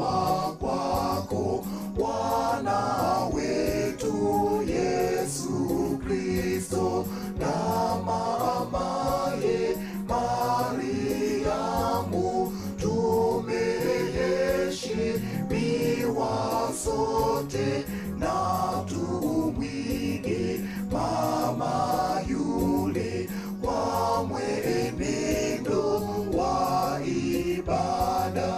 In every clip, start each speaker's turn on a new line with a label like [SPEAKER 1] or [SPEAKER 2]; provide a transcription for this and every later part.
[SPEAKER 1] tumezaliwa kwako, Bwana wetu Yesu Kristo, na mamaye Mariamu, tumeheshimiwa sote, na tumwige mama yule kwa mwenendo wa ibada.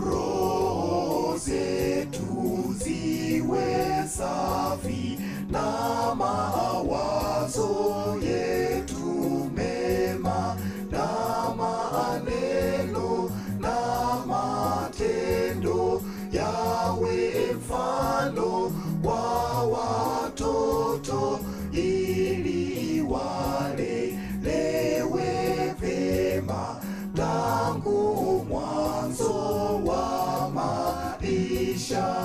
[SPEAKER 1] Roho zetu ziwe safi, na mawazo yetu mema, na maneno na matendo yawe mfano wa watoto, ili walelewe vema tangu mwanzo wa maisha.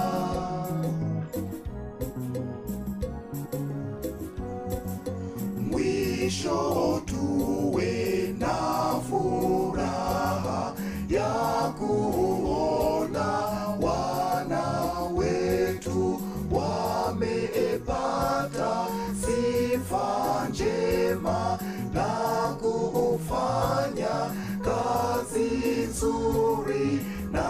[SPEAKER 1] Mwisho tuwe na furaha ya kuona wana wetu wamepata sifa njema, na kufanya kazi nzuri na